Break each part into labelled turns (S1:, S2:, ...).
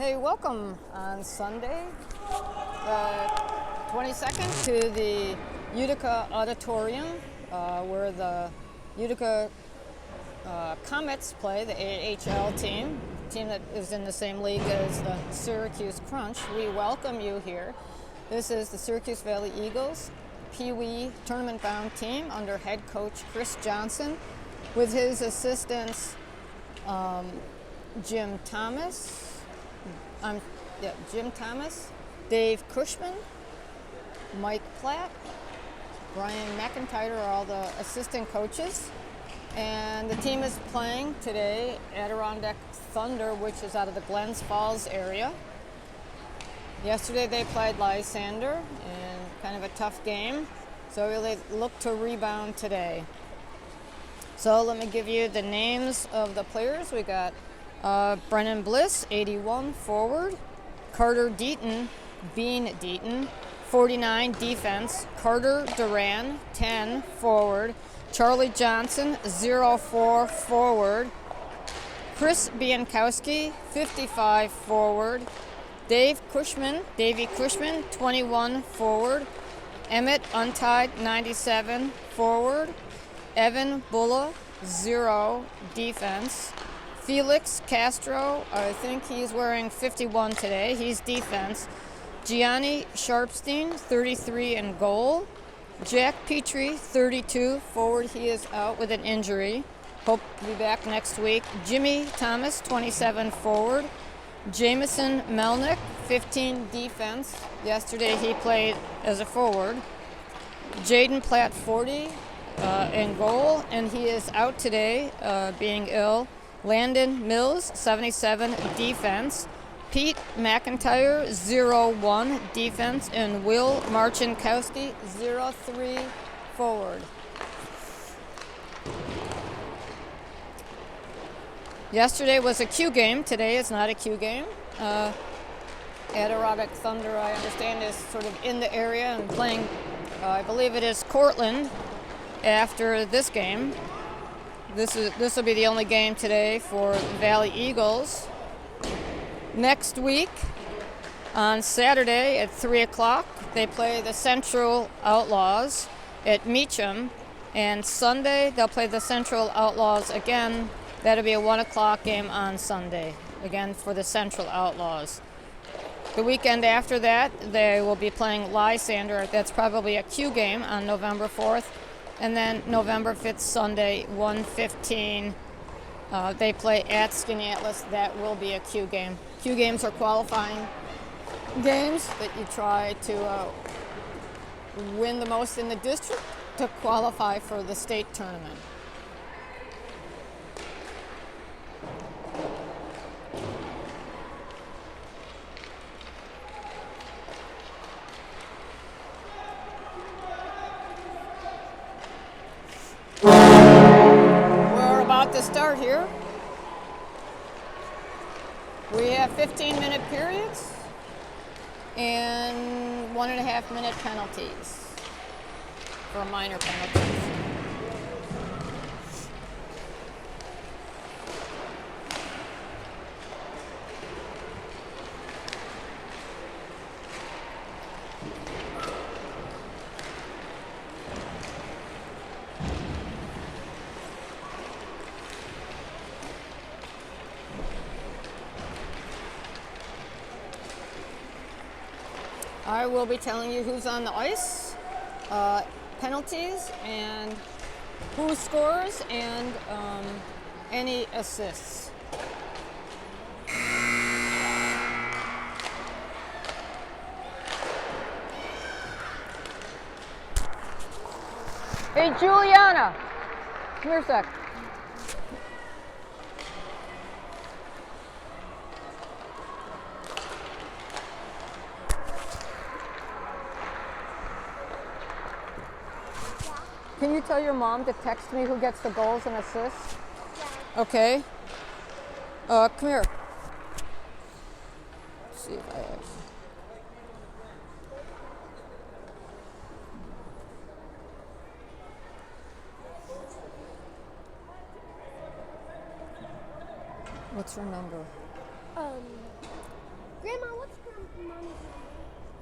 S1: Hey, welcome on Sunday, the 22nd, to the Utica Auditorium, where the Utica Comets play, the AHL team that is in the same league as the Syracuse Crunch. We welcome you here. This is the Syracuse Valley Eagles Peewee tournament-bound team under head coach Chris Johnson, with his assistants Jim Thomas, Dave Cushman, Mike Platt, Brian McIntyre are all the assistant coaches. And the team is playing today Adirondack Thunder, which is out of the Glens Falls area. Yesterday they played Lysander in kind of a tough game, so they look to rebound today. So let me give you the names of the players. We got Brennan Bliss, 81, forward. Carter Deaton, Bean Deaton, 49, defense. Carter Duran, 10, forward. Charlie Johnson, 04, forward. Chris Biankowski, 55, forward. Davey Cushman, 21, forward. Emmett Untied, 97, forward. Evan Bulla, 0, defense. Felix Castro, I think he's wearing 51 today. He's defense. Gianni Sharpstein, 33, in goal. Jack Petrie, 32, forward. He is out with an injury. Hope to be back next week. Jimmy Thomas, 27, forward. Jameson Melnick, 15, defense. Yesterday he played as a forward. Jaden Platt, 40, in goal, and he is out today, being ill. Landon Mills, 77, defense. Pete McIntyre, 01, defense. And Will Marchinkowski, 03, forward. Yesterday was a Q game. Today is not a Q game. Adirondack Thunder, I understand, is sort of in the area and playing, I believe it is Cortland, after this game. This will be the only game today for Valley Eagles. Next week, on Saturday at 3 o'clock, they play the Central Outlaws at Meacham. And Sunday, they'll play the Central Outlaws again. That'll be a 1 o'clock game on Sunday, again for the Central Outlaws. The weekend after that, they will be playing Lysander. That's probably a Q game on November 4th. And then November 5th, Sunday, 1:15, they play at Skaneateles. That will be a Q game. Q games are qualifying games that you try to win the most in the district to qualify for the state tournament. We're about to start here. We have 15-minute periods and 1.5-minute penalties for minor penalties. I will be telling you who's on the ice, penalties, and who scores, and any assists. Hey, Juliana, come here a sec. Can you tell your mom to text me who gets the goals and assists? Yeah. Okay. Come here. Let's see if I have. What's her number?
S2: Grandma, what's Grandma's number?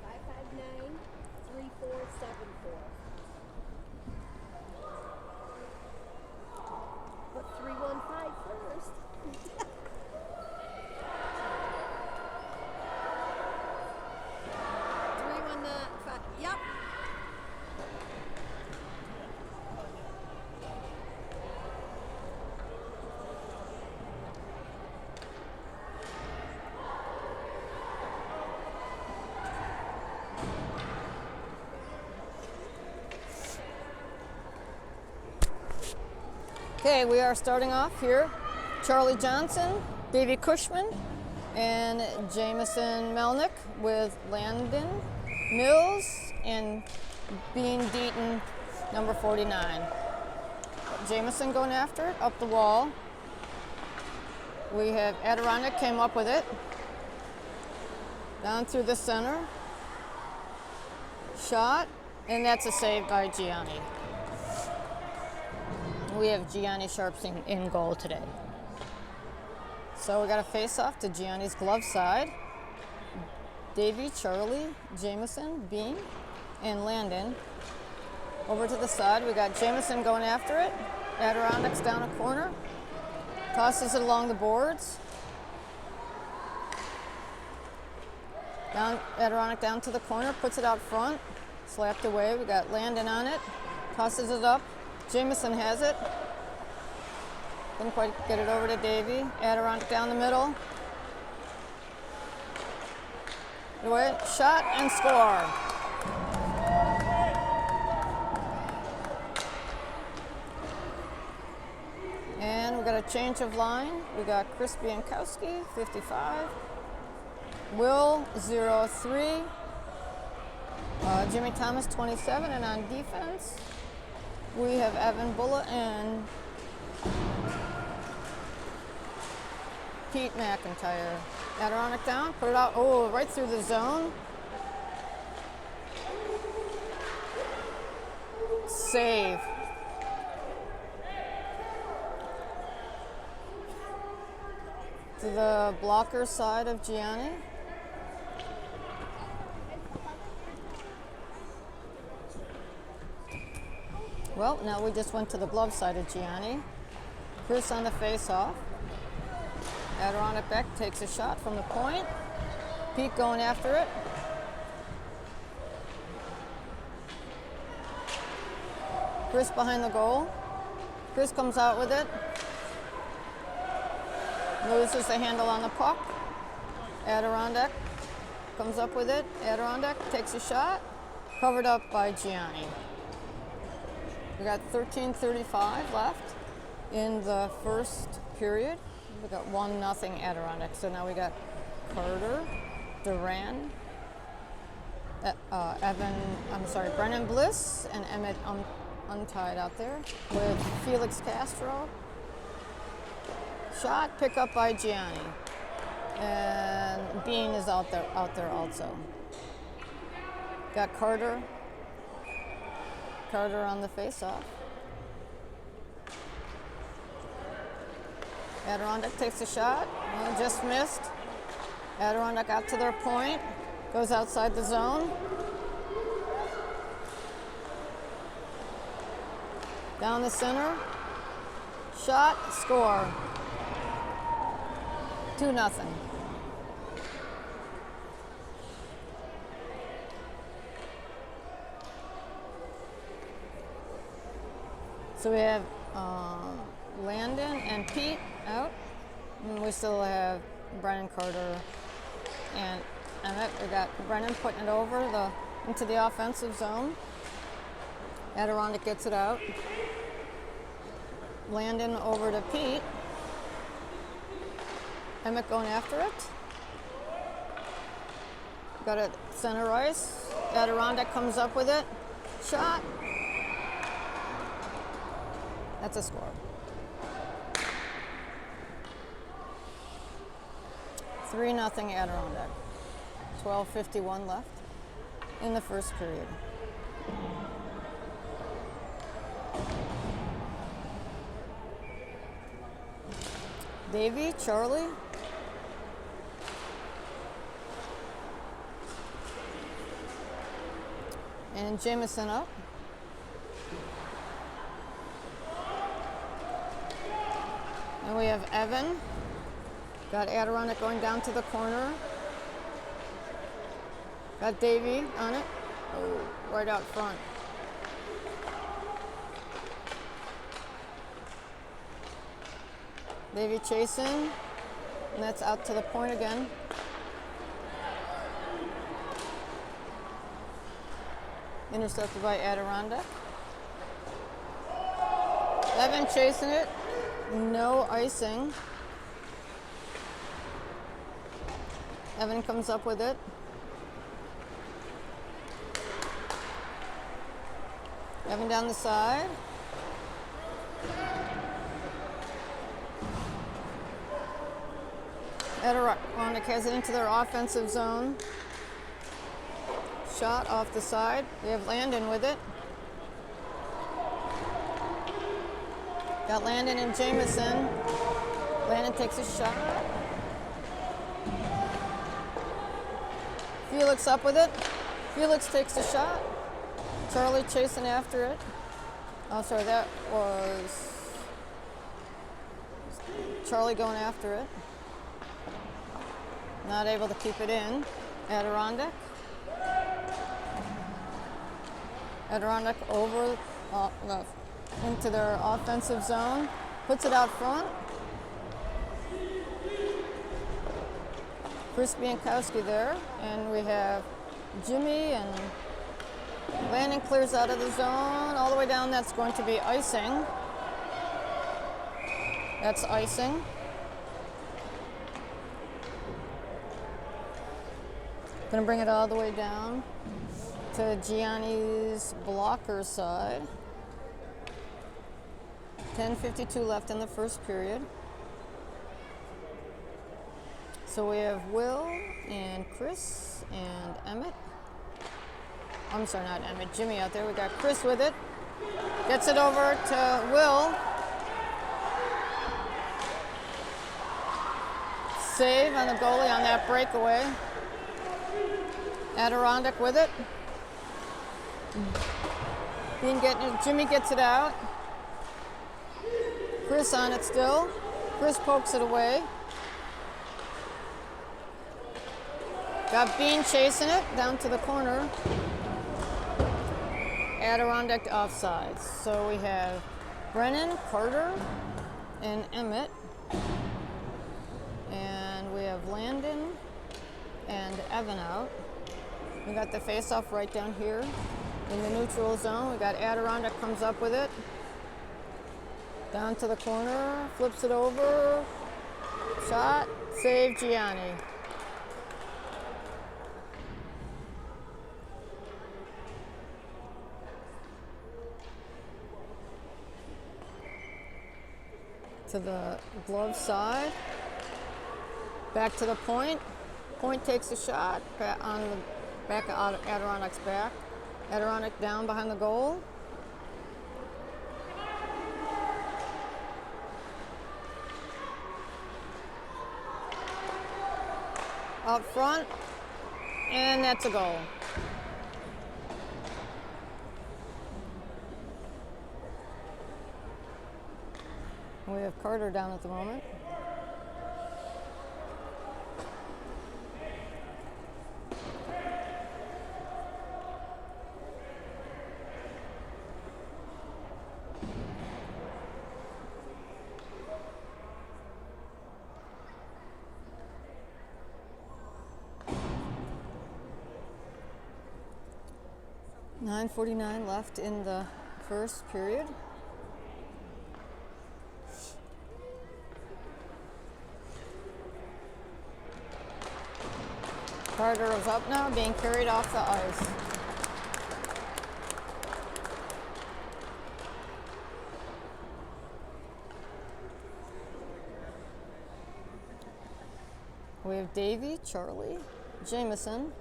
S2: 559-3474. Put 315 first. 315. Yep.
S1: Okay, we are starting off here. Charlie Johnson, Davey Cushman, and Jameson Melnick with Landon Mills and Bean Deaton, number 49. Jameson going after it, up the wall. We have Adirondack came up with it. Down through the center. Shot, and that's a save by Gianni. We have Gianni Sharps in goal today. So we got a face-off to Gianni's glove side. Davey, Charlie, Jameson, Bean, and Landon. Over to the side, we got Jameson going after it. Adirondack's down a corner. Tosses it along the boards. Adirondack down to the corner, puts it out front. Slapped away, we got Landon on it. Tosses it up. Jameson has it. Didn't quite get it over to Davey. Adirondack down the middle. Away, shot and score. And we got a change of line. We got Chris Biankowski, 55. Will, 03. Jimmy Thomas, 27, and on defense, we have Evan Bulla and Pete McIntyre. Adirondack down, put it out, right through the zone. Save. To the blocker side of Gianni. Well, now we just went to the glove side of Gianni. Chris on the face-off. Adirondack back takes a shot from the point. Pete going after it. Chris behind the goal. Chris comes out with it. Loses the handle on the puck. Adirondack comes up with it. Adirondack takes a shot. Covered up by Gianni. We got 13:35 left in the first period. We got 1-0 Adirondack. So now we got Carter, Duran, Brennan Bliss, and Emmett untied out there with Felix Castro. Shot, pick up by Gianni. And Bean is out there also. Got Carter on the face-off. Adirondack takes a shot. Just missed. Adirondack out to their point. Goes outside the zone. Down the center. Shot, score. 2-0. So we have Landon and Pete out. And we still have Brennan, Carter, and Emmett. We got Brennan putting it over into the offensive zone. Adirondack gets it out. Landon over to Pete. Emmett going after it. Got it center ice. Adirondack comes up with it. Shot. That's a score. 3-0 Adirondack. 12:51 left in the first period. Davey, Charlie. and Jameson up. And we have Evan. Got Adirondack going down to the corner. Got Davey on it. Oh, right out front. Davey chasing. And that's out to the point again. Intercepted by Adirondack. Evan chasing it. No icing. Evan comes up with it. Evan down the side. Adirondack has it into their offensive zone. Shot off the side. We have Landon with it. Got Landon and Jameson. Landon takes a shot. Felix up with it. Felix takes a shot. Charlie chasing after it. Oh, sorry, that was Charlie going after it. Not able to keep it in. Adirondack. Adirondack over left into their offensive zone. Puts it out front. Chris Biankowski there. And we have Jimmy and Landon clears out of the zone. All the way down, that's going to be icing. That's icing. Gonna bring it all the way down to Gianni's blocker side. 10:52 left in the first period. So we have Will and Chris and Emmett. I'm sorry, not Emmett, Jimmy out there. We got Chris with it. Gets it over to Will. Save on the goalie on that breakaway. Adirondack with it. Jimmy gets it out. Chris on it still. Chris pokes it away. Got Bean chasing it down to the corner. Adirondack offsides. So we have Brennan, Carter, and Emmett. And we have Landon and Evan out. We got the face-off right down here in the neutral zone. We got Adirondack comes up with it. Down to the corner, flips it over. Shot, save Gianni. To the glove side. Back to the point. Point takes a shot on the back of Adirondack's back. Adirondack down behind the goal. Up front, and that's a goal. We have Carter down at the moment. .49 left in the first period. Carter is up now, being carried off the ice. We have Davey, Charlie, Jameson,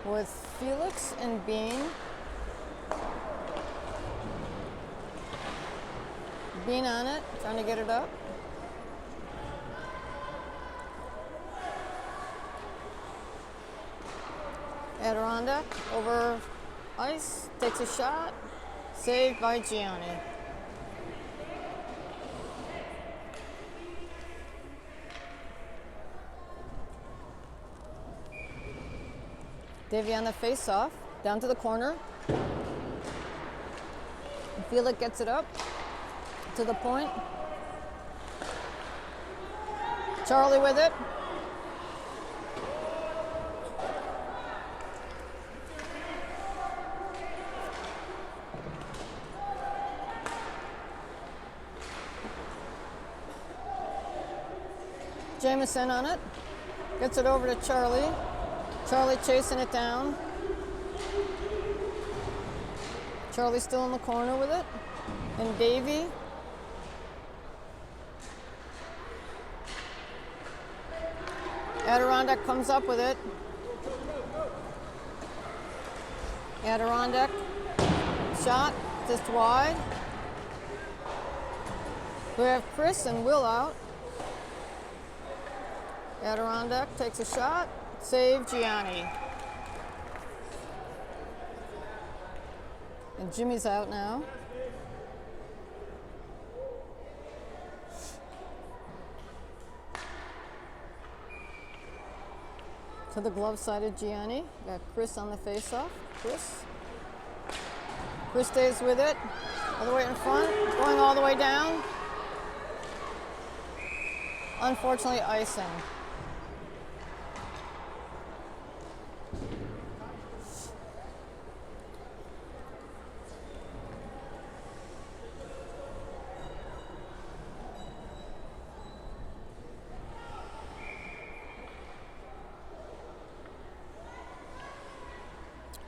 S1: with Felix and Bean. Bean on it, trying to get it up. Adirondack over ice, takes a shot, saved by Gianni. Davey on the face-off, down to the corner. Felix gets it up to the point. Charlie with it. Jameson on it. Gets it over to Charlie. Charlie chasing it down. Charlie still in the corner with it. And Davey. Adirondack comes up with it. Adirondack shot just wide. We have Chris and Will out. Adirondack takes a shot. Save Gianni. And Jimmy's out now. To the glove side of Gianni. Got Chris on the face-off. Chris stays with it. All the way in front. Going all the way down. Unfortunately, icing.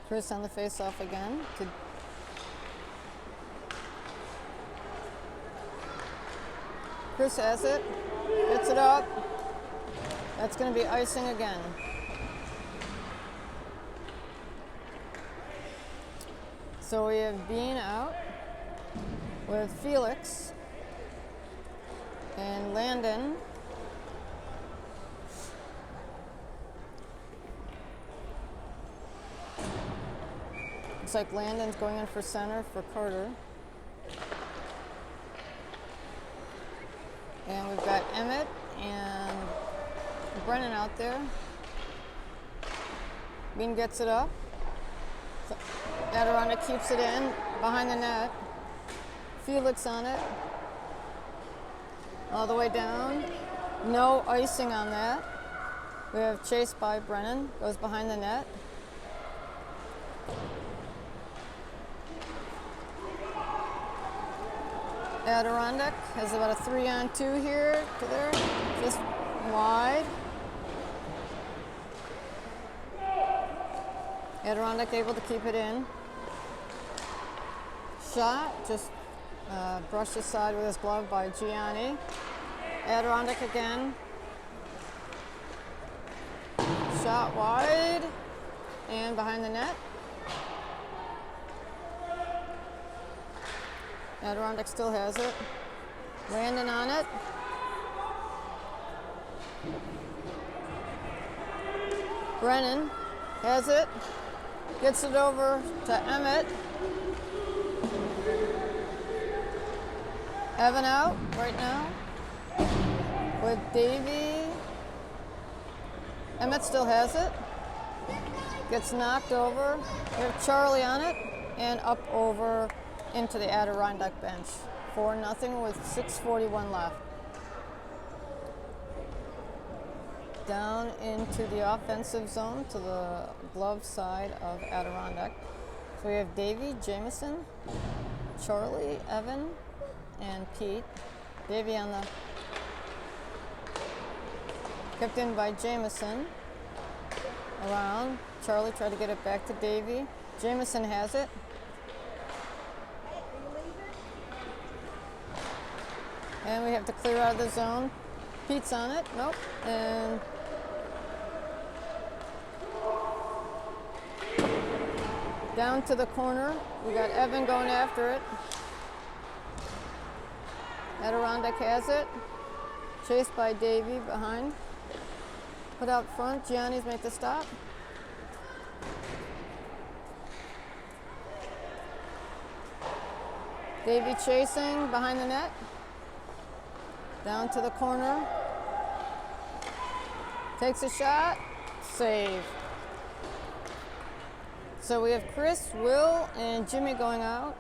S1: Chris on the face-off again. Chris has it, gets it up. That's going to be icing again. So we have Bean out with Felix and Landon. Looks like Landon's going in for center for Carter. And we've got Emmett and Brennan out there. Bean gets it up. So Adirondack keeps it in behind the net. Felix on it. All the way down. No icing on that. We have chased by Brennan. Goes behind the net. Adirondack has about a 3-on-2 here to there, just wide. Adirondack able to keep it in. Shot, just brushed aside with his glove by Gianni. Adirondack again. Shot wide and behind the net. Adirondack still has it. Landon on it. Brennan has it. Gets it over to Emmett. Evan out right now with Davey. Emmett still has it. Gets knocked over. We have Charlie on it and up over into the Adirondack bench. 4-0 with 6:41 left. Down into the offensive zone to the glove side of Adirondack. So we have Davey, Jameson, Charlie, Evan, and Pete. Davey on the kept in by Jameson. Around. Charlie tried to get it back to Davey. Jameson has it. And we have to clear out of the zone. Pete's on it. Nope. And down to the corner. We got Evan going after it. Adirondack has it. Chased by Davey behind. Put out front. Gianni's make the stop. Davey chasing behind the net. Down to the corner. Takes a shot. Save. So we have Chris, Will, and Jimmy going out.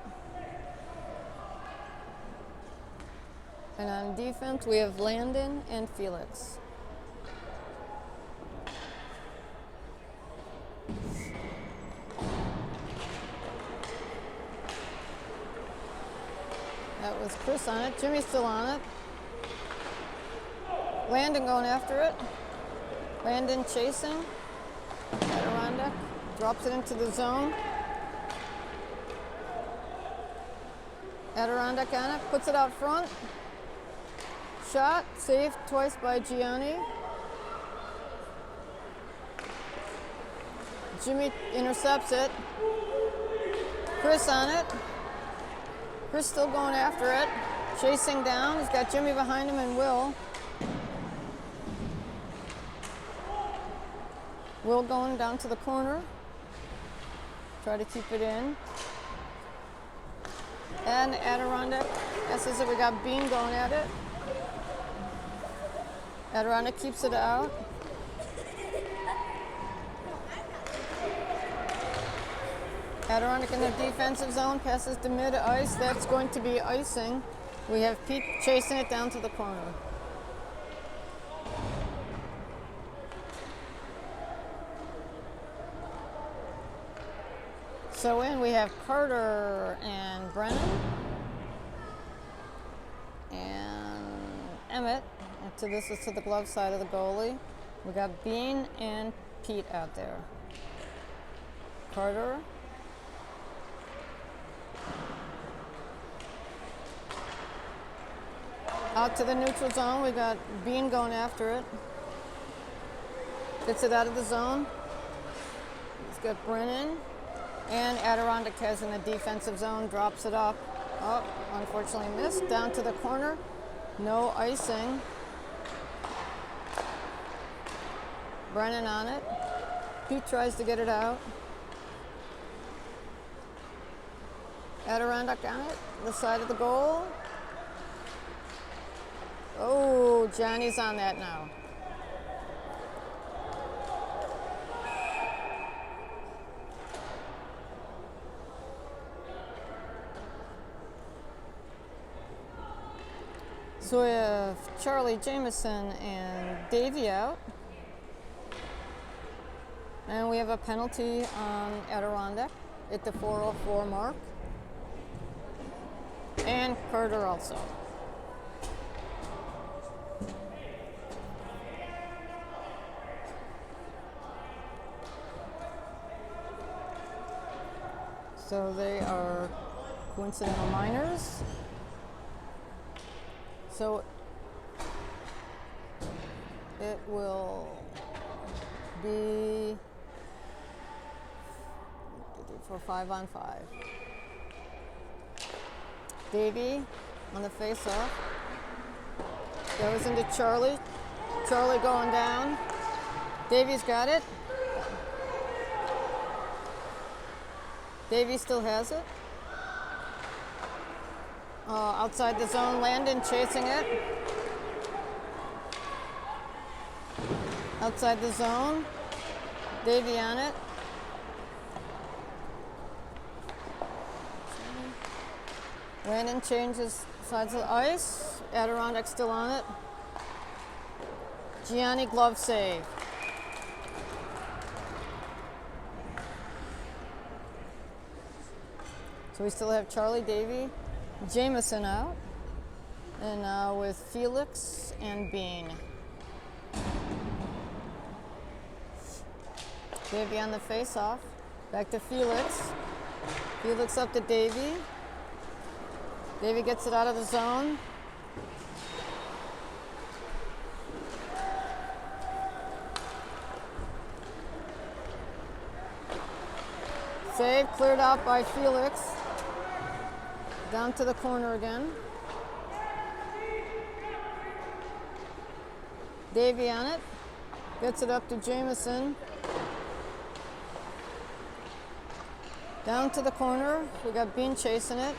S1: And on defense, we have Landon and Felix. That was Chris on it. Jimmy's still on it. Landon going after it. Landon chasing. Adirondack drops it into the zone. Adirondack on it. Puts it out front. Shot. Saved twice by Gianni. Jimmy intercepts it. Chris on it. Chris still going after it. Chasing down. He's got Jimmy behind him and Will. Will going down to the corner. Try to keep it in. And Adirondack guesses it. We got Bean going at it. Adirondack keeps it out. Adirondack in the defensive zone, passes to mid-ice. That's going to be icing. We have Pete chasing it down to the corner. So in we have Carter and Brennan and Emmett. And so this is to the glove side of the goalie. We got Bean and Pete out there. Carter. Out to the neutral zone, we got Bean going after it. Gets it out of the zone. He's got Brennan. And Adirondack has in the defensive zone, drops it up. Oh, unfortunately missed. Down to the corner. No icing. Brennan on it. Pete tries to get it out. Adirondack on it. The side of the goal. Oh, Johnny's on that now. So we have Charlie Jameson and Davey out. And we have a penalty on Adirondack at the 4:04 mark. And Carter also. So they are coincidental minors. So it will be for 5-on-5. Davey on the face-off. Goes into Charlie. Charlie going down. Davey's got it. Davey still has it. Outside the zone, Landon chasing it. Outside the zone, Davey on it. Landon changes sides of the ice. Adirondack still on it. Gianni glove save. So we still have Charlie, Davey, Jameson out, and now with Felix and Bean. Davey on the face-off. Back to Felix. Felix up to Davey. Davey gets it out of the zone. Save, cleared out by Felix. Down to the corner again. Davey on it. Gets it up to Jameson. Down to the corner. We got Bean chasing it.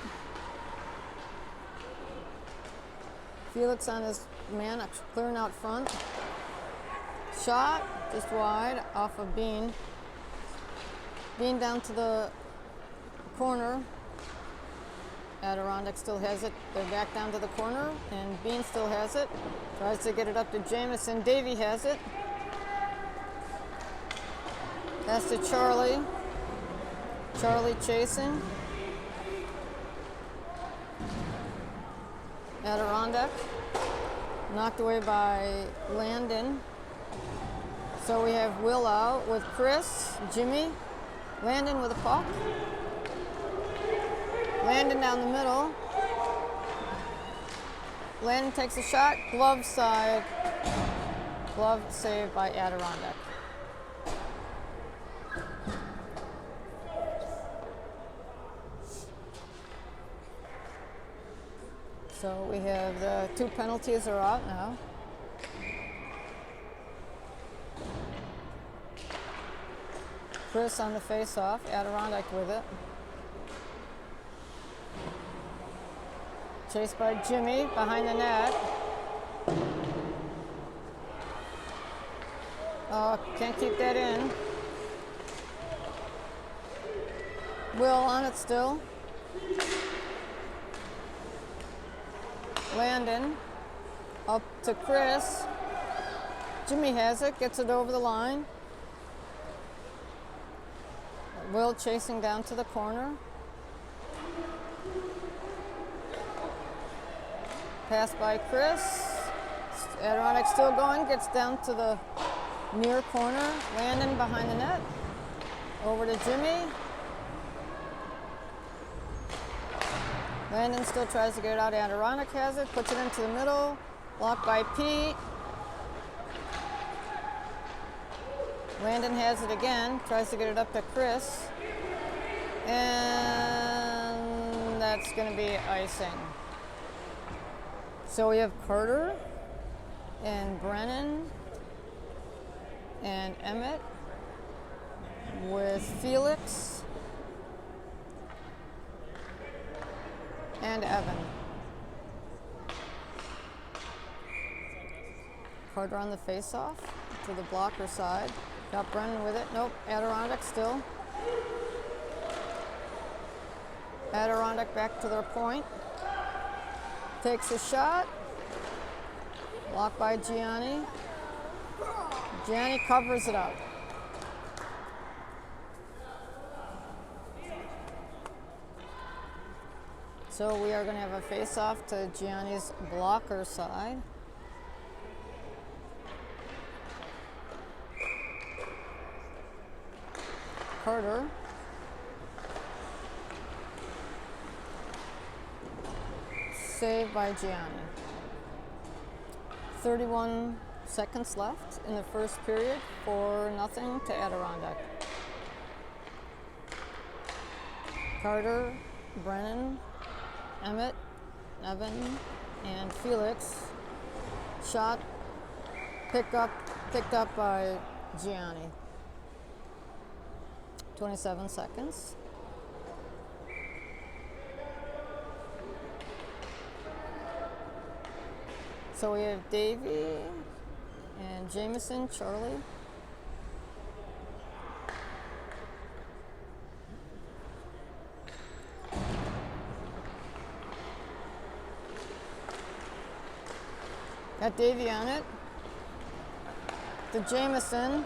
S1: Felix on his man, clearing out front. Shot, just wide, off of Bean. Bean down to the corner. Adirondack still has it. They're back down to the corner, and Bean still has it. Tries to get it up to Jamison. Davy has it. That's to Charlie. Charlie chasing. Adirondack. Knocked away by Landon. So we have Will out with Chris, Jimmy, Landon with a puck. Landon down the middle. Landon takes a shot, glove side. Glove saved by Adirondack. So we have the 2 penalties are out now. Chris on the face-off, Adirondack with it. Chased by Jimmy behind the net. Oh, can't keep that in. Will on it still. Landon up to Chris. Jimmy has it, gets it over the line. Will chasing down to the corner. Pass by Chris. Adirondack still going, gets down to the near corner. Landon behind the net. Over to Jimmy. Landon still tries to get it out. Adirondack has it, puts it into the middle. Blocked by Pete. Landon has it again, tries to get it up to Chris. And that's going to be icing. So we have Carter and Brennan and Emmett with Felix and Evan. Carter on the face-off to the blocker side. Got Brennan with it. Nope, Adirondack still. Adirondack back to their point. Takes a shot. Blocked by Gianni. Gianni covers it up. So we are going to have a face-off to Gianni's blocker side. Carter. Saved by Gianni. 31 seconds left in the first period, 4-0 to Adirondack. Carter, Brennan, Emmett, Evan, and Felix. Shot picked up by Gianni. 27 seconds. So we have Davey and Jamison, Charlie. Got Davey on it. To Jamison.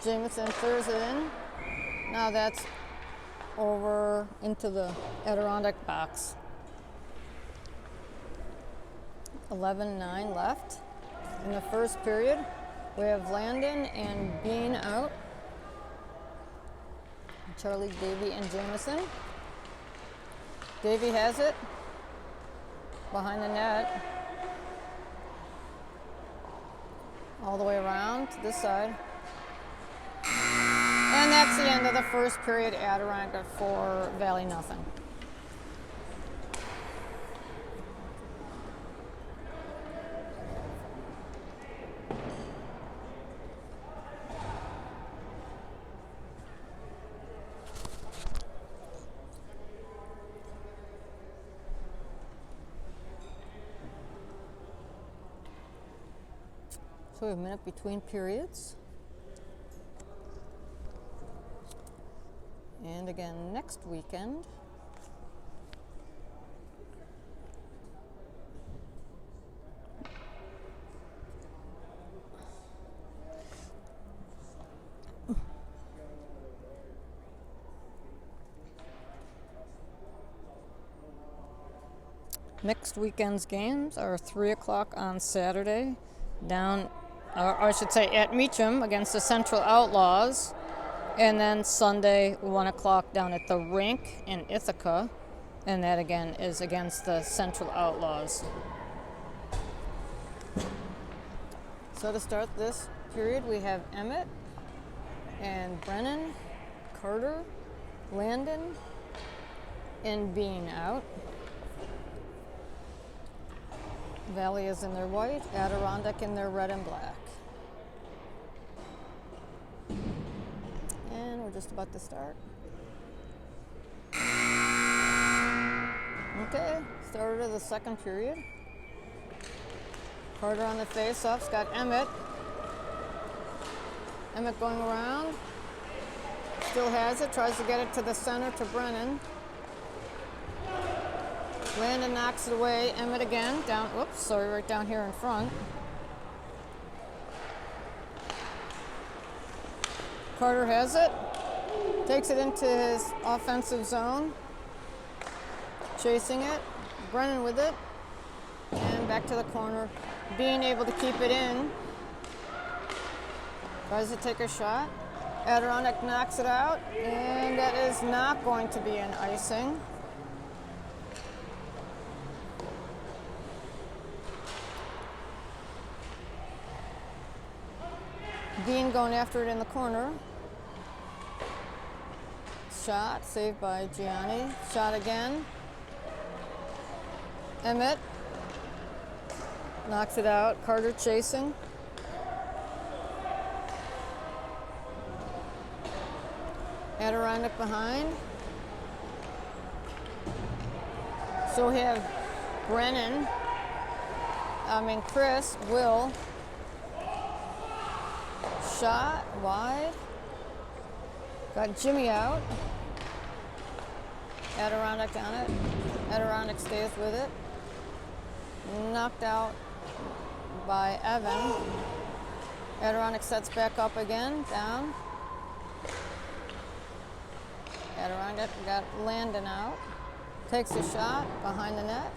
S1: Jamison clears it in. Now that's over into the Adirondack box. 11-9 left in the first period. We have Landon and Bean out. Charlie, Davey, and Jamison. Davey has it behind the net. All the way around to this side. And that's the end of the first period. Adirondack 4, Valley nothing. So we have a minute between periods. And again next weekend. Next weekend's games are 3 o'clock on Saturday down, or I should say at Meacham against the Central Outlaws. And then Sunday, 1 o'clock down at the rink in Utica. And that again is against the Central Outlaws. So to start this period, we have Emmett and Brennan, Carter, Landon, and Bean out. Valley is in their white, Adirondack in their red and black. And we're just about to start. Okay, started of the second period. Carter on the face-off's got Emmett. Emmett going around. Still has it, tries to get it to the center to Brennan. Landon knocks it away. Emmett again, down, whoops, sorry, right down here in front. Carter has it. Takes it into his offensive zone. Chasing it. Brennan with it. And back to the corner. Being able to keep it in. Tries to take a shot. Adirondack knocks it out. And that is not going to be an icing. Dean going after it in the corner. Shot, saved by Gianni. Shot again. Emmett knocks it out. Carter chasing. Adirondack behind. So we have Chris, Will. Shot wide. Got Jimmy out. Adirondack on it. Adirondack stays with it. Knocked out by Evan. Adirondack sets back up again. Down. Adirondack got Landon out. Takes a shot behind the net.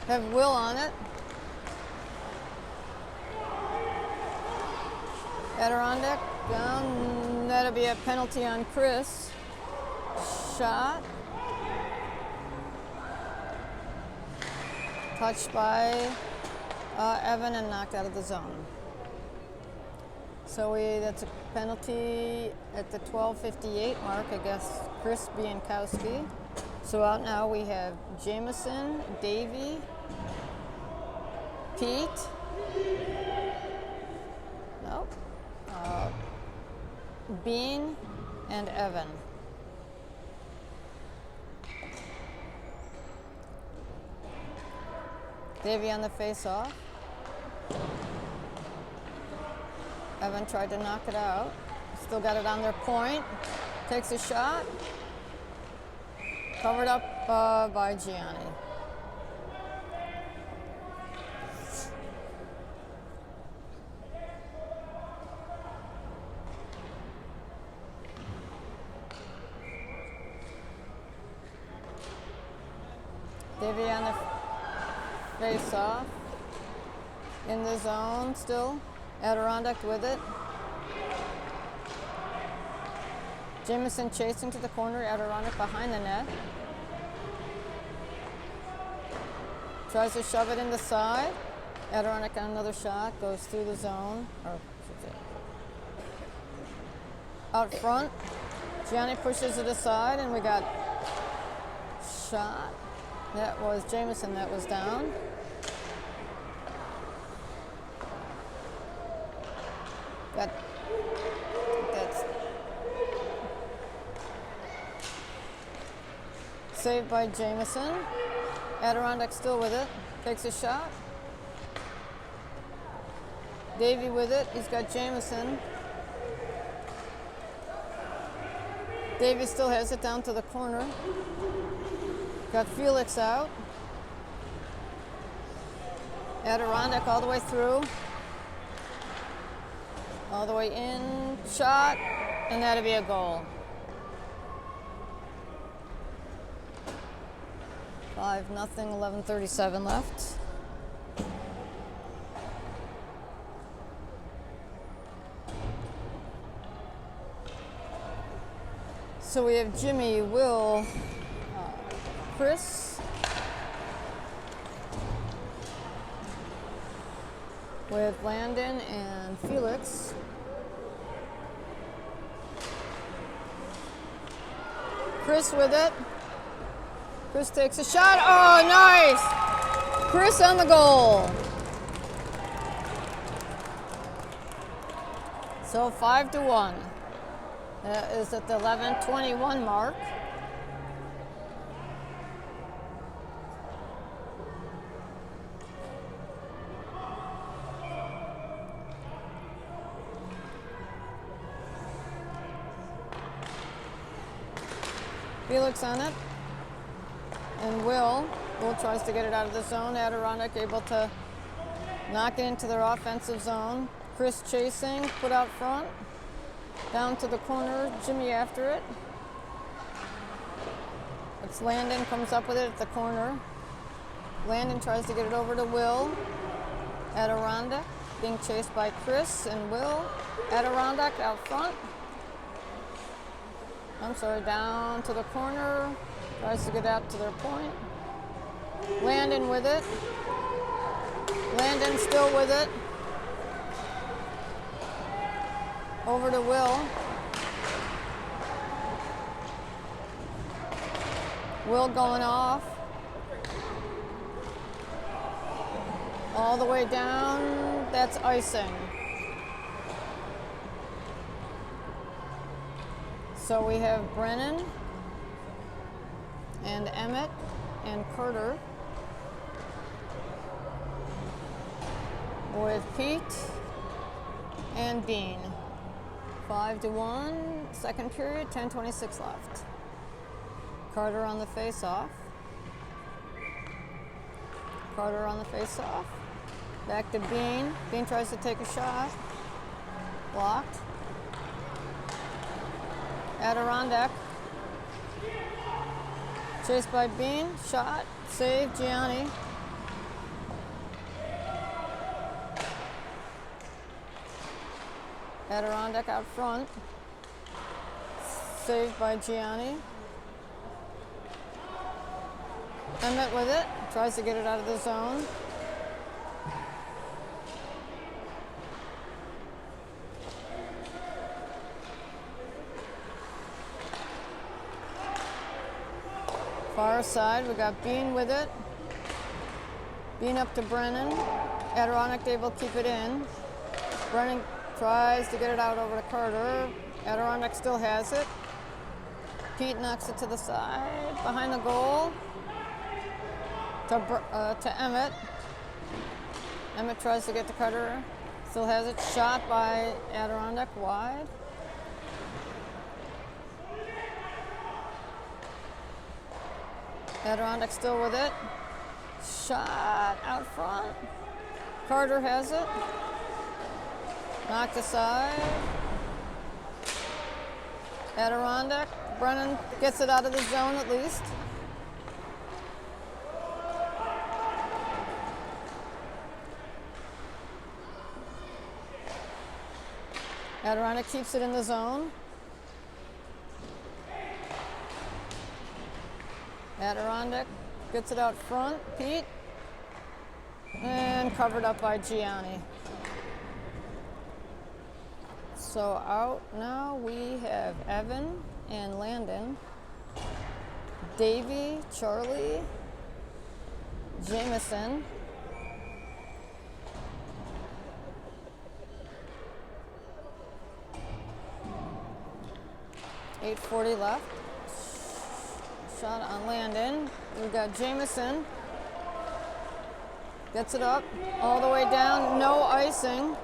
S1: Have Will on it. Adirondack down. That'll be a penalty on Chris. Shot. Touched by Evan and knocked out of the zone. So that's a penalty at the 12:58 mark against Chris Biankowski. So out now we have Jameson, Davey, Pete. Nope. Bean and Evan. Davey on the face-off. Evan tried to knock it out. Still got it on their point. Takes a shot. Covered up by Gianni. Davey on the face-off. In the zone still. Adirondack with it. Jameson chasing to the corner. Adirondack behind the net. Tries to shove it in the side. Adirondack on another shot. Goes through the zone. Out front. Gianni pushes it aside and we got shot. That was Jameson that was down. That's saved by Jameson. Adirondack still with it. Takes a shot. Davey with it. He's got Jameson. Davey still has it down to the corner. Got Felix out. Adirondack all the way through. All the way in. Shot. And that'll be a goal. 5-0, 11:37 left. So we have Jimmy, Will, Chris. We have Landon and Felix. Chris with it. Chris takes a shot. Oh, nice! Chris on the goal. So 5-1. That is at the 11:21 mark. Felix on it. And Will tries to get it out of the zone. Adirondack able to knock it into their offensive zone. Chris chasing, put out front. Down to the corner, Jimmy after it. It's Landon, comes up with it at the corner. Landon tries to get it over to Will. Adirondack being chased by Chris and Will. Adirondack out front. Down to the corner. Tries to get out to their point. Landon with it. Landon still with it. Over to Will. Will going off. All the way down. That's icing. So we have Brennan and Emmett and Carter with Pete and Bean. 5-1, second period, 10:26 left. Carter on the face-off. Carter on the face-off. Back to Bean. Bean tries to take a shot. Blocked. Adirondack. Chased by Bean. Shot. Save. Gianni. Adirondack out front. Saved by Gianni. Emmett with it. Tries to get it out of the zone. Far side, we got Bean with it. Bean up to Brennan. Adirondack able to keep it in. Brennan tries to get it out over to Carter. Adirondack still has it. Pete knocks it to the side, behind the goal. To Emmett. Emmett tries to get to Carter. Still has it. Shot by Adirondack wide. Adirondack still with it. Shot out front. Carter has it. Knocked aside. Adirondack. Brennan gets it out of the zone at least. Adirondack keeps it in the zone. Adirondack gets it out front. Pete. And covered up by Gianni. So out now we have Evan and Landon, Davey, Charlie, Jameson, .840 left. Shot on Landon. We've got Jameson. Gets it up all the way down. No icing.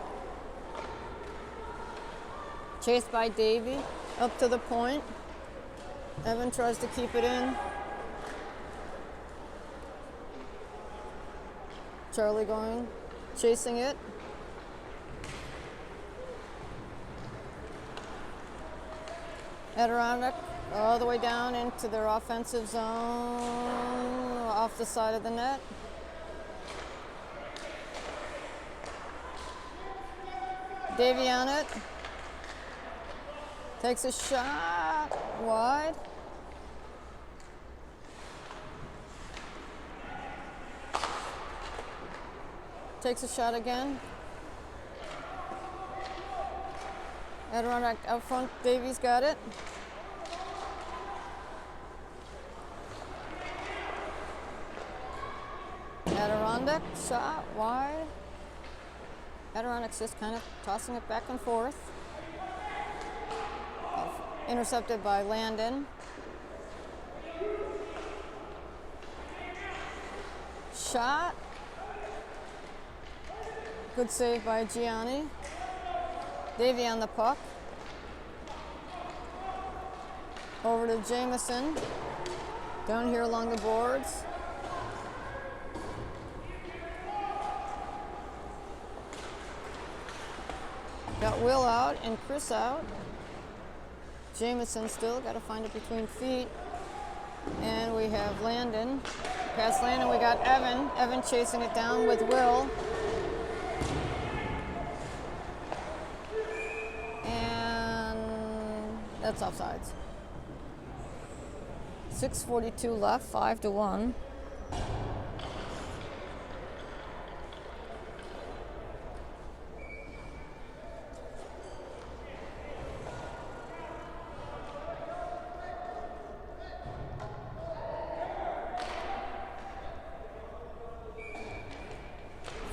S1: Chased by Davy, up to the point. Evan tries to keep it in. Charlie going, chasing it. Adirondack all the way down into their offensive zone, off the side of the net. Davy on it. Takes a shot wide. Takes a shot again. Adirondack out front. Davy's got it. Adirondack shot wide. Adirondack's just kind of tossing it back and forth. Intercepted by Landon. Shot. Good save by Gianni. Davy on the puck. Over to Jameson. Down here along the boards. Got Will out and Chris out. Jameson still got to find it between feet. And we have Landon. Past Landon, we got Evan. Evan chasing it down with Will. And that's offsides. 6:42 left, 5-1.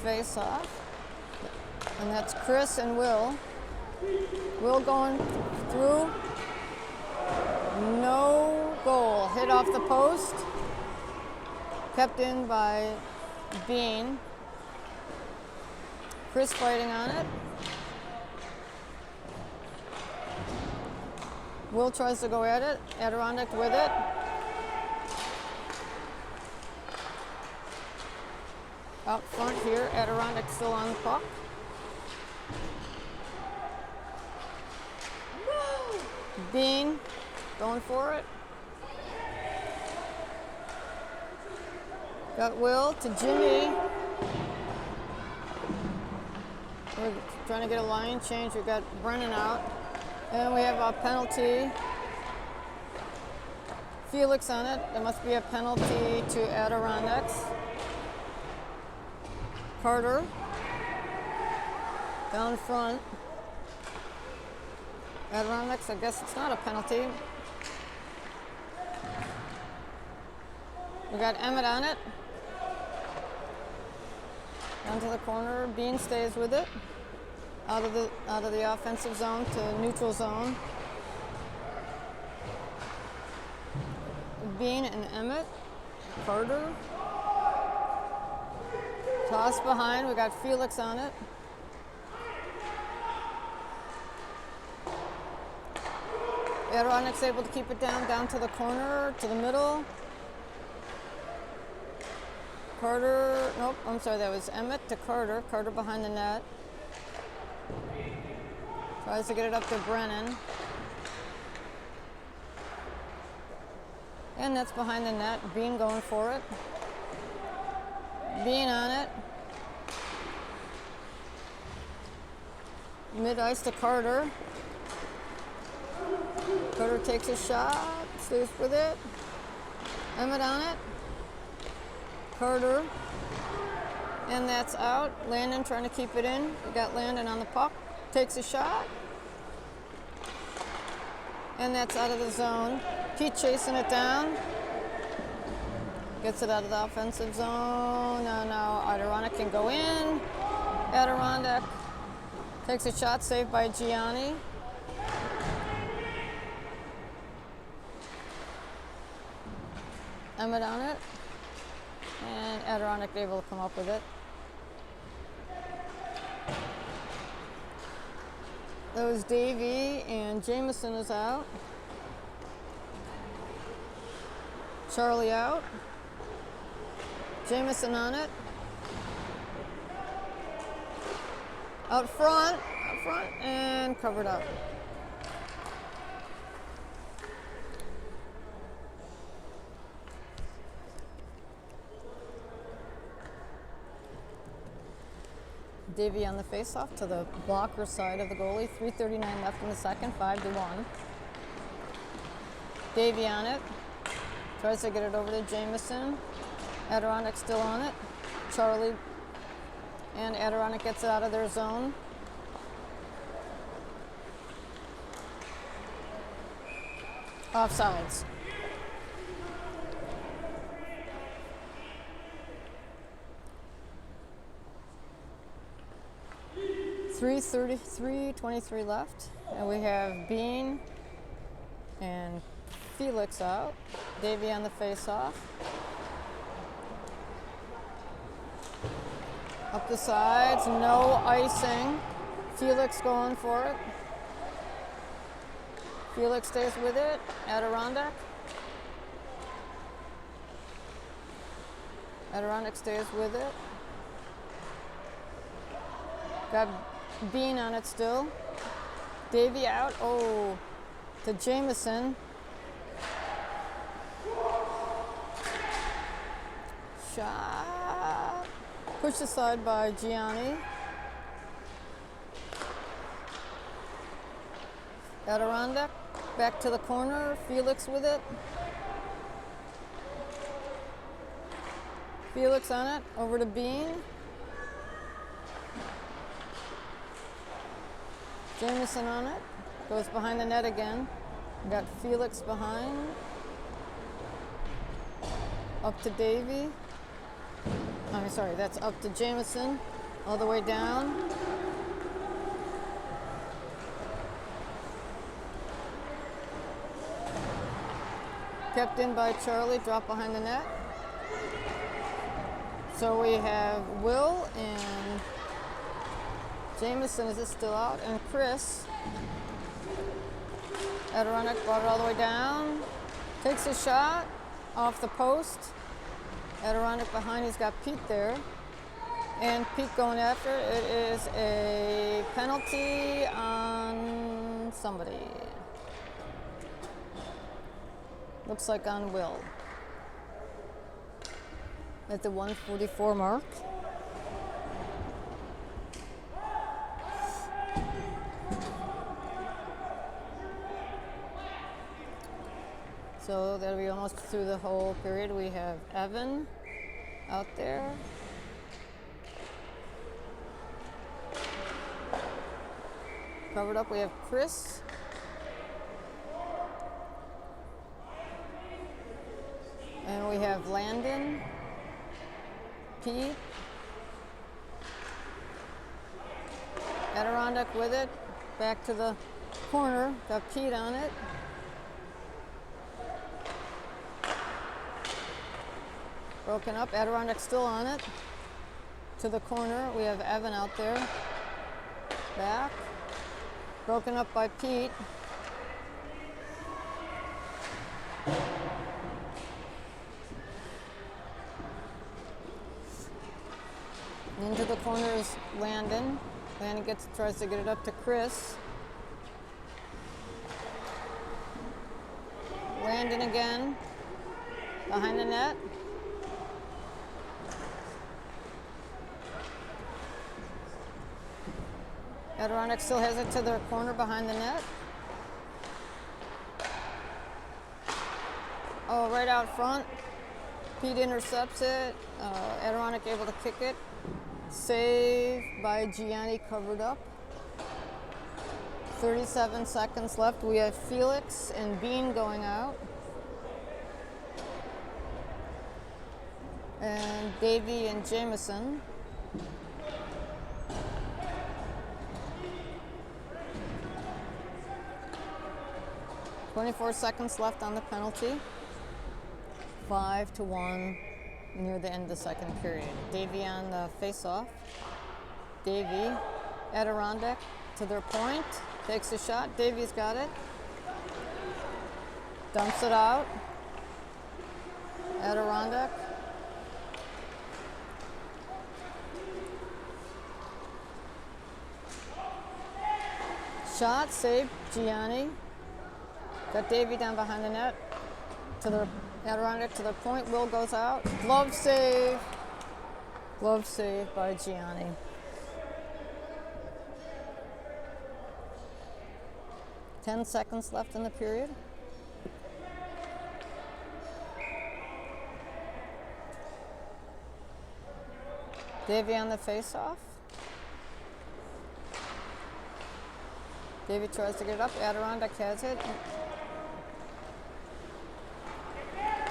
S1: Face off, and that's Chris and Will. Will going through, no goal. Hit off the post, kept in by Bean. Chris fighting on it. Will tries to go at it. Adirondack with it. Out front here, Adirondack still on the puck. Bean going for it. Got Will to Jimmy. We're trying to get a line change. We've got Brennan out. And we have a penalty. Felix on it. There must be a penalty to Adirondacks. Carter down front. Adirondacks, I guess it's not a penalty. We got Emmett on it. Down to the corner. Bean stays with it. Out of the offensive zone to neutral zone. Bean and Emmett. Carter. Toss behind, we got Felix on it. Adirondack's able to keep it down to the corner, to the middle. Carter, nope, I'm sorry, that was Emmett to Carter. Carter behind the net. Tries to get it up to Brennan. And that's behind the net. Bean going for it. Bean on it. Mid-ice to Carter. Carter takes a shot, stays with it. Emmett on it. Carter. And that's out. Landon trying to keep it in. We got Landon on the puck. Takes a shot. And that's out of the zone. Pete chasing it down. Gets it out of the offensive zone. Now Adirondack can go in. Adirondack takes a shot, saved by Gianni. Emmett on it. And Adirondack able to come up with it. That was Davy, and Jameson is out. Charlie out. Jameson on it. Out front, and covered up. Davy on the face-off to the blocker side of the goalie. 3:39 left in the second, 5-1. Davy on it. Tries to get it over to Jameson. Adirondack still on it. Charlie and Adirondack gets it out of their zone. Offsides. 3:23 left, and we have Bean and Felix out. Davy on the face-off. Up the sides, no icing. Felix going for it. Felix stays with it. Adirondack. Adirondack stays with it. Got Bean on it still. Davy out. Oh, to Jameson. Shot. Pushed aside by Gianni. Adirondack back to the corner. Felix with it. Felix on it. Over to Bean. Jameson on it. Goes behind the net again. Got Felix behind. Up to Davy. I'm sorry, that's up to Jameson. All the way down. Kept in by Charlie, dropped behind the net. So we have Will and Jameson, is it still out? And Chris. Adirondack brought it all the way down. Takes a shot off the post. Adirondack behind, he's got Pete there. And Pete going after. It is a penalty on somebody. Looks like on Will. At the 1:44 mark. So that'll be almost through the whole period. We have Evan out there. Covered up, we have Chris. And we have Landon, Pete, Adirondack with it, back to the corner, got Pete on it. Broken up, Adirondack still on it. To the corner, we have Evan out there. Back. Broken up by Pete. Into the corner is Landon. Landon tries to get it up to Chris. Landon again. Behind the net. Adirondack still has it to their corner behind the net. Oh, right out front. Pete intercepts it. Adirondack able to kick it. Save by Gianni, covered up. 37 seconds left. We have Felix and Bean going out. And Davy and Jameson. .24 seconds left on the penalty. 5-1 near the end of the second period. Davy on the face-off. Davy, Adirondack to their point. takes a shot. Davy's got it. Dumps it out. Adirondack. Shot, save, Gianni. Got Davy down behind the net. To the Adirondack to the point. Will goes out. Glove save. Glove save by Gianni. Ten seconds left in the period. Davy on the face-off. Davy tries to get it up. Adirondack has it.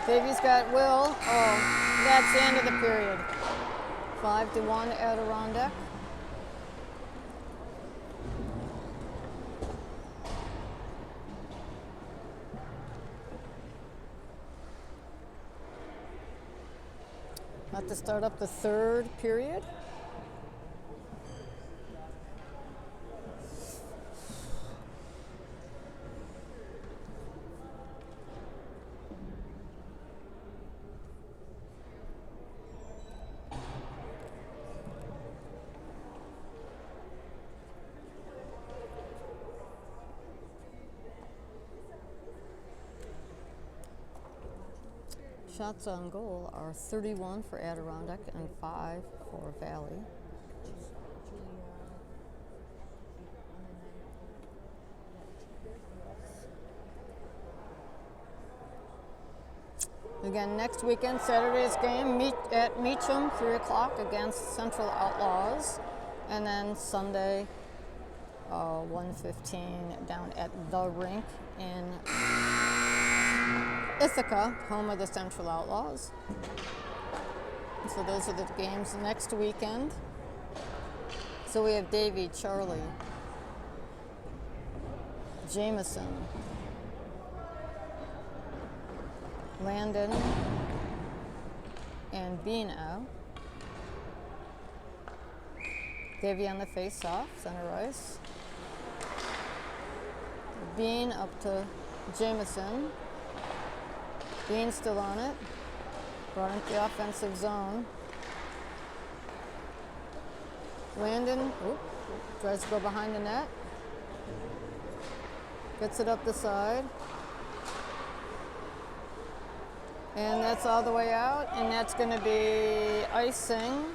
S1: Davy's got Will. Oh, that's the end of the period. 5-1 Adirondack. About to start up the third period. Shots on goal are 31 for Adirondack and 5 for Valley. Again, next weekend, Saturday's game at Meacham, 3 o'clock against Central Outlaws. And then Sunday, 1:15 down at the rink in Utica, home of the Central Outlaws. So those are the games next weekend. So we have Davy, Charlie, Jameson, Landon, and Bean out. Davy on the face-off, center ice. Bean up to Jameson. Bean still on it. Brought into the offensive zone. Landon tries to go behind the net. Gets it up the side. And that's all the way out. And that's going to be icing.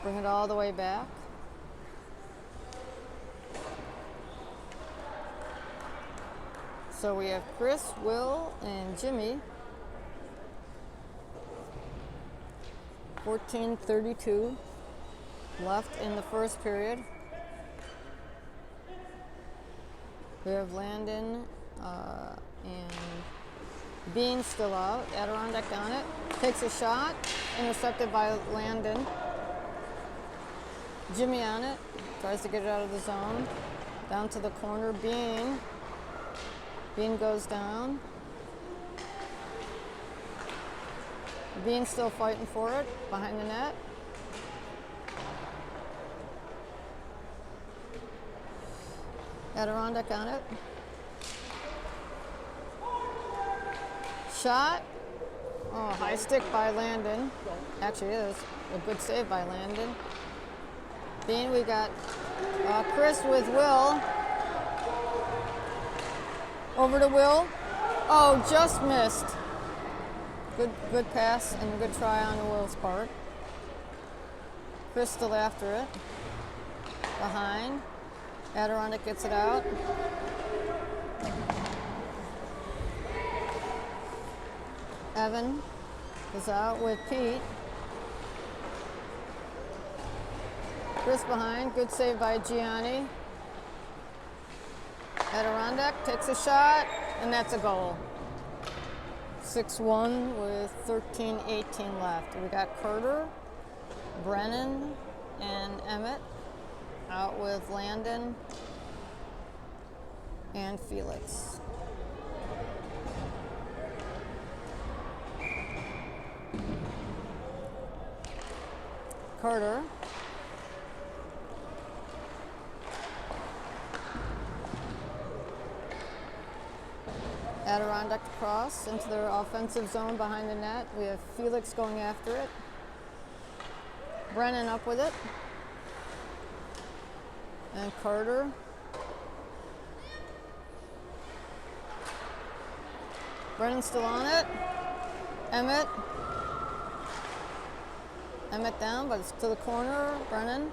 S1: Bring it all the way back. So we have Chris, Will, and Jimmy. 14:32 left in the first period. We have Landon and Bean still out. Adirondack on it. Takes a shot. Intercepted by Landon. Jimmy on it. Tries to get it out of the zone. Down to the corner. Bean. Bean goes down. Bean still fighting for it behind the net. Adirondack on it. Shot. Oh, high stick by Landon. Actually, it is a good save by Landon. Bean, we got Chris with Will. Over to Will. Oh, just missed. Good pass and good try on Will's part. Chris still after it. Behind. Adirondack gets it out. Evan is out with Pete. Chris behind. Good save by Gianni. Adirondack takes a shot, and that's a goal. 6-1 with 13:18 left. We got Carter, Brennan, and Emmett out with Landon and Felix. Carter. Adirondack to cross into their offensive zone behind the net. We have Felix going after it. Brennan up with it. And Carter. Brennan's still on it. Emmett. Emmett down, but it's to the corner. Brennan.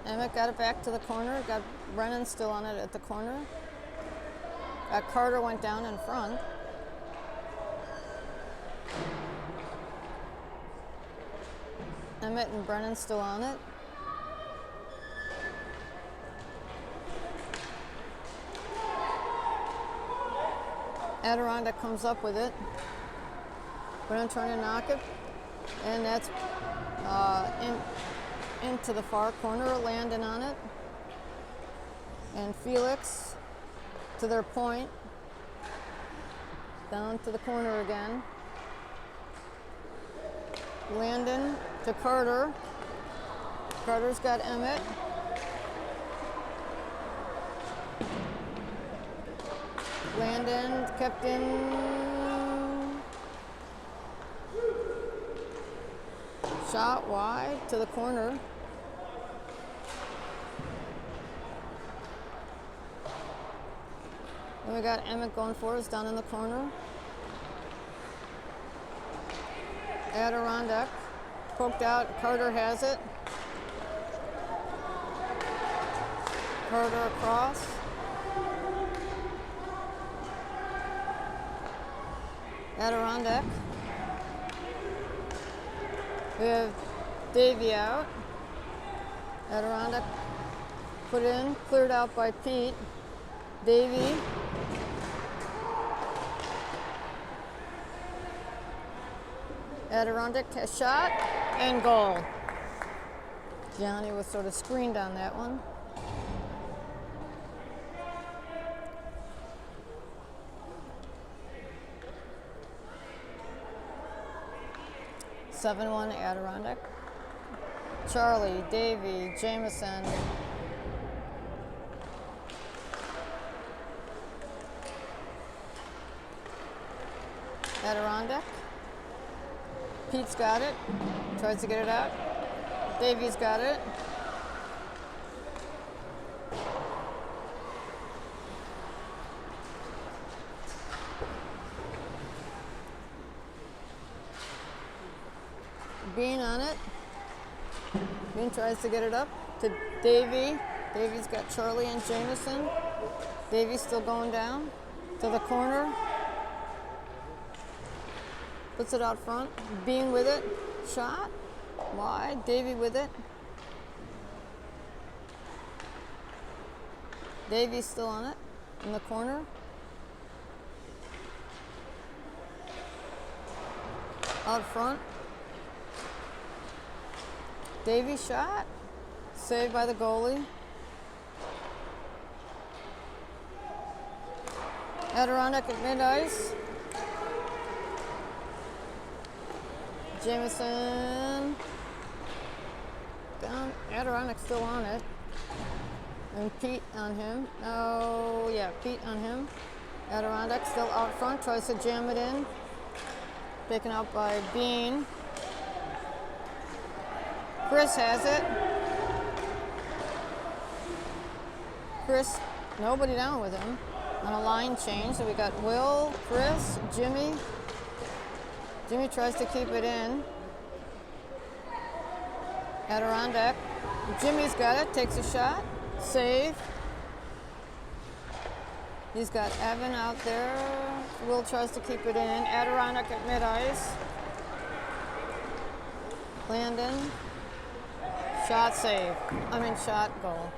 S1: Emmett got it back to the corner. Got Brennan still on it at the corner. Carter went down in front. Emmett and Brennan still on it. Adirondack comes up with it. Brennan trying to knock it. And that's into the far corner, Landon on it. And Felix to their point. Down to the corner again. Landon to Carter. Carter's got Emmett. Landon kept in. Shot wide to the corner. And we got Emmett going for us down in the corner. Adirondack poked out. Carter has it. Carter across. Adirondack. We have Davey out. Adirondack put in, cleared out by Pete. Davey. Adirondack has shot and goal. Johnny was sort of screened on that one. (7-1) Adirondack. Charlie, Davey, Jameson. Adirondack. Pete's got it. Tries to get it out. Davey's got it. Bean on it. Bean tries to get it up to Davey. Davey's got Charlie and Jameson. Davey's still going down to the corner. Puts it out front. Bean with it. Shot. Wide. Davey with it. Davey's still on it in the corner. Out front. Davey shot. Saved by the goalie. Adirondack at mid-ice. Jameson. Down. Adirondack still on it. And Pete on him. Oh, yeah, Pete on him. Adirondack still out front. Tries to jam it in. Taken out by Bean. Chris has it. Chris, nobody down with him. On a line change, so we got Will, Chris, Jimmy. Jimmy tries to keep it in. Adirondack. Jimmy's got it, takes a shot. Save. He's got Evan out there. Will tries to keep it in. Adirondack at mid-ice. Landon. Shot save. Shot goal.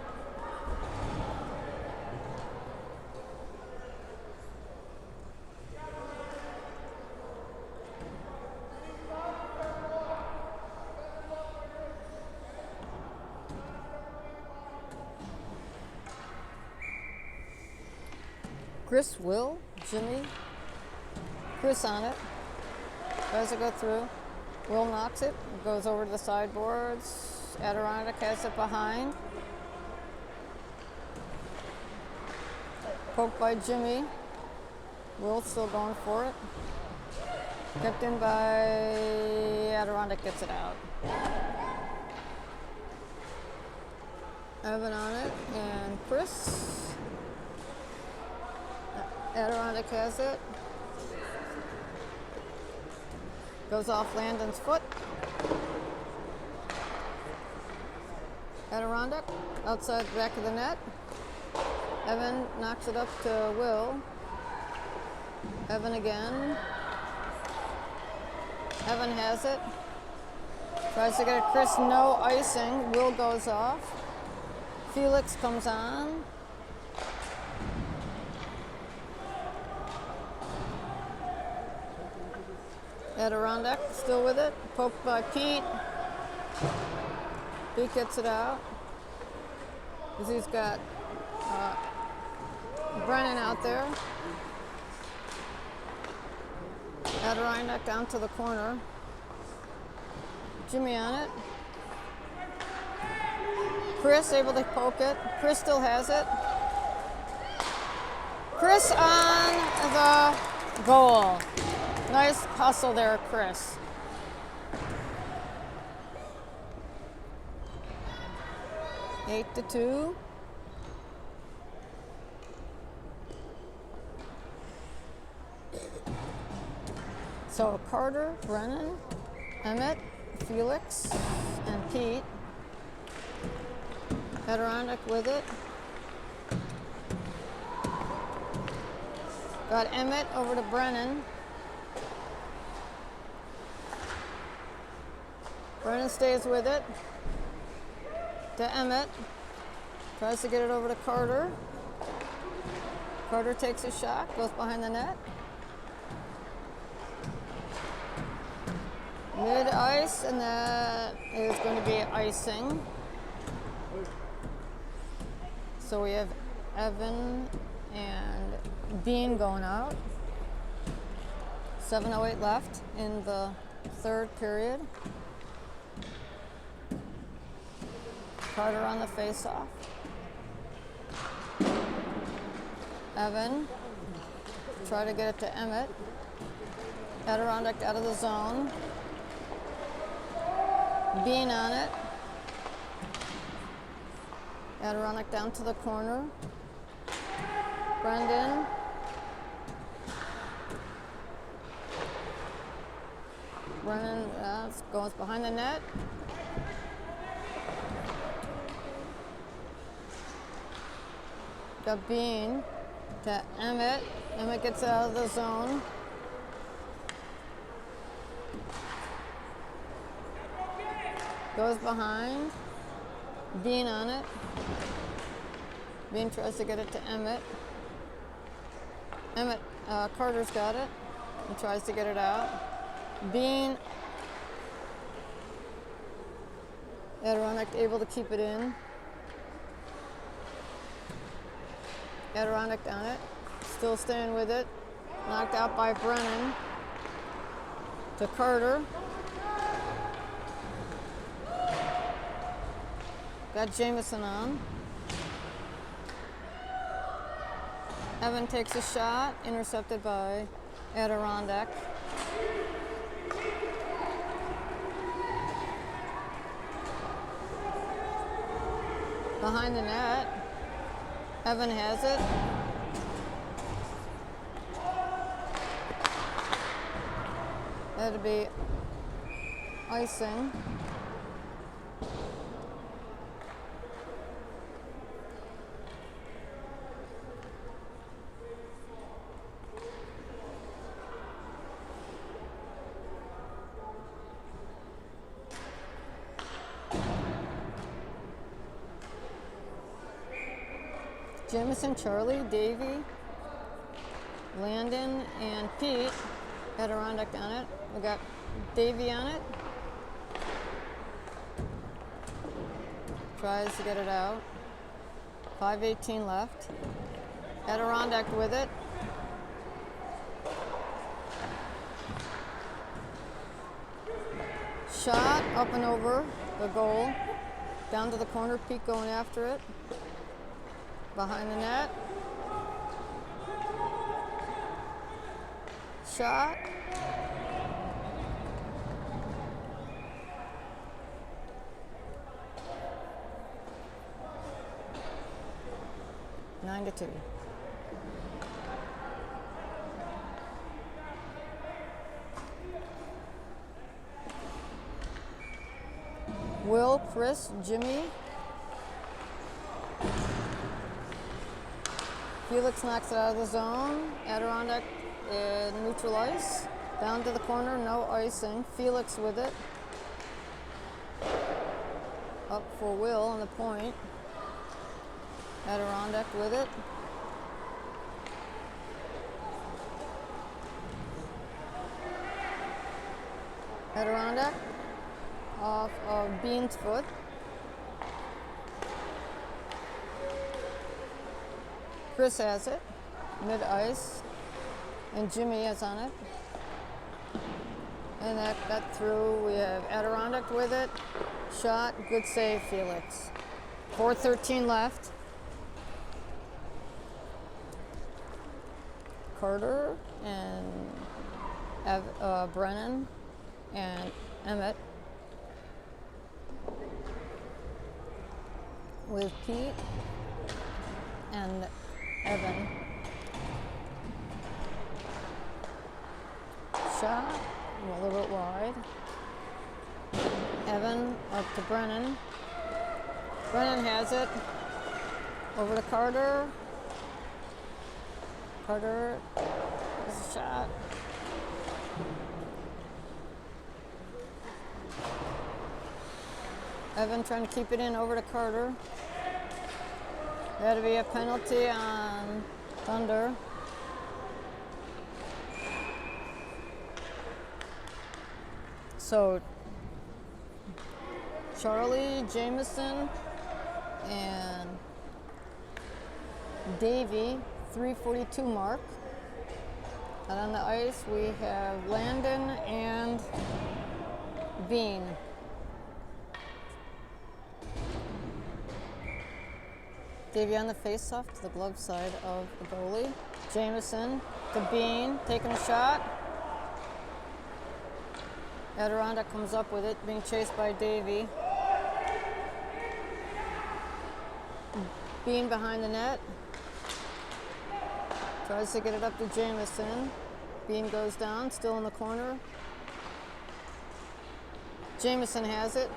S1: Chris, Will, Jimmy. Chris on it. Tries to go through. Will knocks it. Goes over to the sideboards. Adirondack has it behind. Poked by Jimmy. Will still going for it. Kept in by Adirondack, gets it out. Evan on it, and Chris. Adirondack has it. Goes off Landon's foot. Adirondack outside the back of the net. Evan knocks it up to Will. Evan again. Evan has it. Tries to get it. Chris, no icing. Will goes off. Felix comes on. Adirondack still with it. Poked by Pete. Pete gets it out. Because he's got Brennan out there. Adirondack down to the corner. Jimmy on it. Chris able to poke it. Chris still has it. Chris on the goal. Nice hustle there, Chris. 8-2. So Carter, Brennan, Emmett, Felix, and Pete. Adirondack with it. Got Emmett over to Brennan. Brennan stays with it. To Emmett. Tries to get it over to Carter. Carter takes a shot, goes behind the net. Mid-ice, and that is going to be icing. So we have Evan and Bean going out. 7:08 left in the third period. Carter on the face-off. Evan, try to get it to Emmett. Adirondack out of the zone. Bean on it. Adirondack down to the corner. Brendan. Brennan goes behind the net. Got Bean to Emmett. Emmett gets out of the zone. Goes behind. Bean on it. Bean tries to get it to Emmett. Emmett, Carter's got it. He tries to get it out. Bean. Adirondack able to keep it in. Adirondack on it. Still staying with it. Knocked out by Brennan. To Carter. Got Jameson on. Evan takes a shot, intercepted by Adirondack. Behind the net, Evan has it. That'd be icing. Jameson, Charlie, Davey, Landon, and Pete. Adirondack on it. We got Davey on it. Tries to get it out. 5:18 left. Adirondack with it. Shot up and over the goal. Down to the corner. Pete going after it. Behind the net. shot. Nine to 2. Will, Chris, Jimmy. Felix knocks it out of the zone. Adirondack neutral ice. Down to the corner, no icing. Felix with it. Up for Will on the point. Adirondack with it. Adirondack off of Bean's foot. Chris has it, mid-ice, and Jimmy is on it. And that got through. We have Adirondack with it. Shot, good save, Felix. 4:13 left. Carter and Brennan and Emmett with Pete and Evan. Shot, a little bit wide. Evan up to Brennan. Brennan has it. Over to Carter. Carter has a shot. Evan trying to keep it in over to Carter. That'll be a penalty on Thunder. So Charlie, Jameson, and Davey, 3:42 mark. Out on the ice we have Landon and Bean. Davey on the face-off to the glove side of the goalie. Jameson to Bean, taking a shot. Adirondack comes up with it, being chased by Davey. Bean behind the net. Tries to get it up to Jameson. Bean goes down, still in the corner. Jameson has it.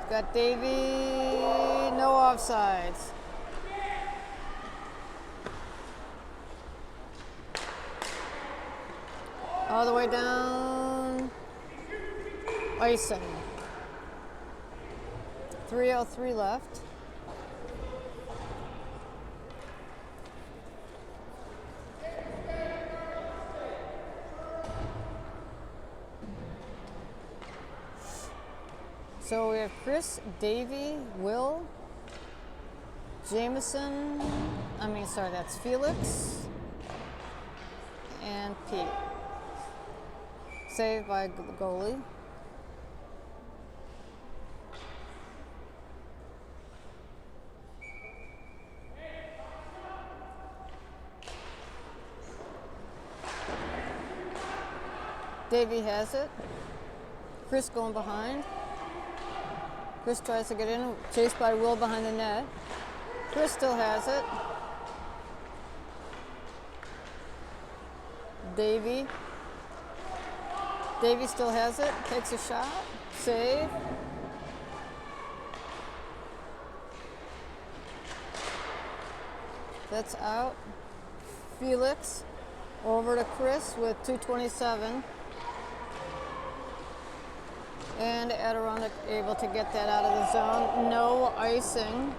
S1: Got Davey, no offsides. All the way down, icing. 3:03 left. So we have Chris, Davey, Will, Jameson, that's Felix, and Pete. Saved by the goalie. Davey has it. Chris going behind. Chris tries to get in, chased by Will behind the net. Chris still has it. Davey. Davey still has it, takes a shot, save. That's out. Felix over to Chris with 2:27. And Adirondack able to get that out of the zone. No icing.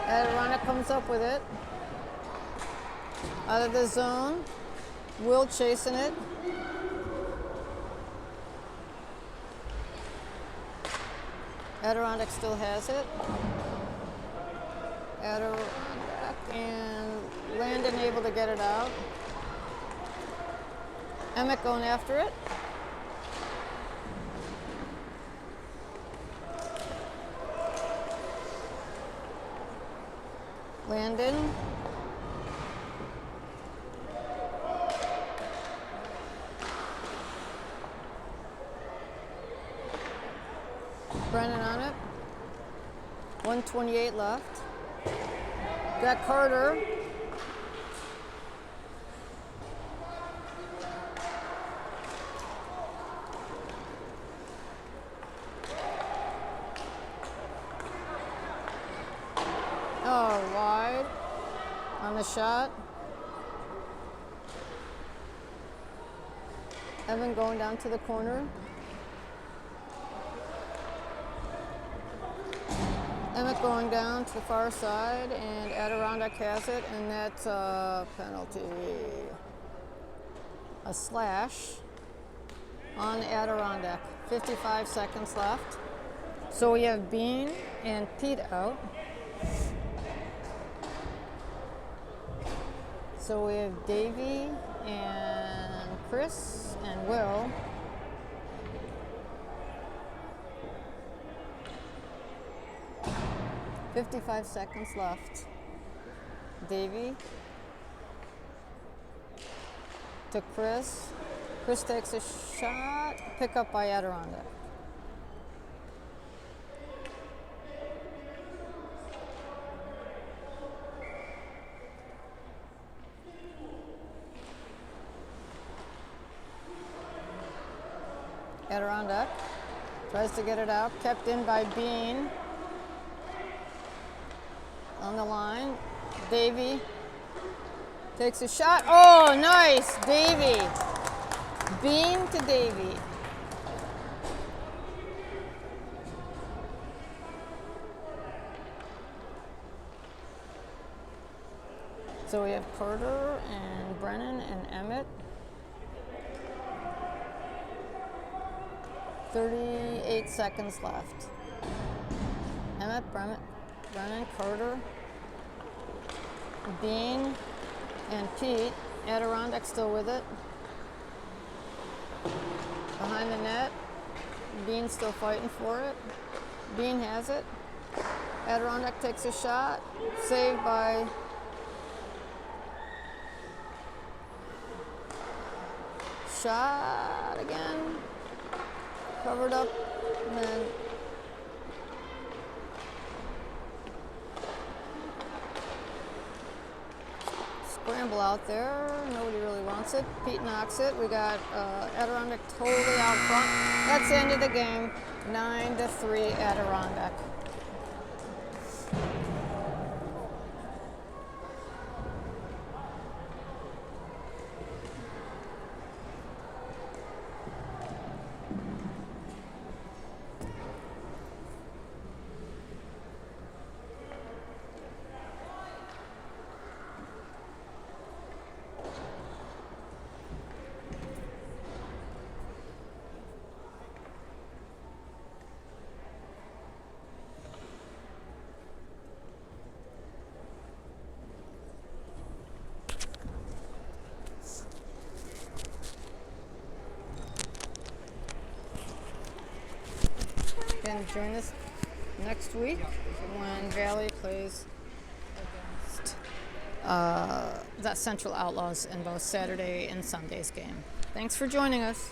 S1: Adirondack comes up with it. Out of the zone. Will chasing it. Adirondack still has it. Adirondack and Landon able to get it out. Emmett going after it. Landon. Brennan on it. 128 left. Got Carter. Oh, wide on the shot. Evan going down to the corner. Emmett going down to the far side, and Adirondack has it, and that's a penalty. A slash on Adirondack. 55 seconds left. So we have Bean and Pete out. So we have Davey and Chris and Will. "55 seconds left. Davey to Chris. Chris takes a shot. Pick up by Adirondack. Adirondack tries to get it out. Kept in by Bean. On the line, Davey takes a shot. Oh, nice, Davey. Bean to Davey. So we have Carter and Brennan and Emmett. 38 seconds left. Emmett, Brennan, Carter, Bean, and Pete. Adirondack still with it. Behind the net. Bean still fighting for it. Bean has it. Adirondack takes a shot. Saved by shot again. Covered up, and then scramble out there. Nobody really wants it. Pete knocks it. We got Adirondack totally out front. That's the end of the game. 9-3 Adirondack. And join us next week when Valley plays against the Central Outlaws in both Saturday and Sunday's game. Thanks for joining us.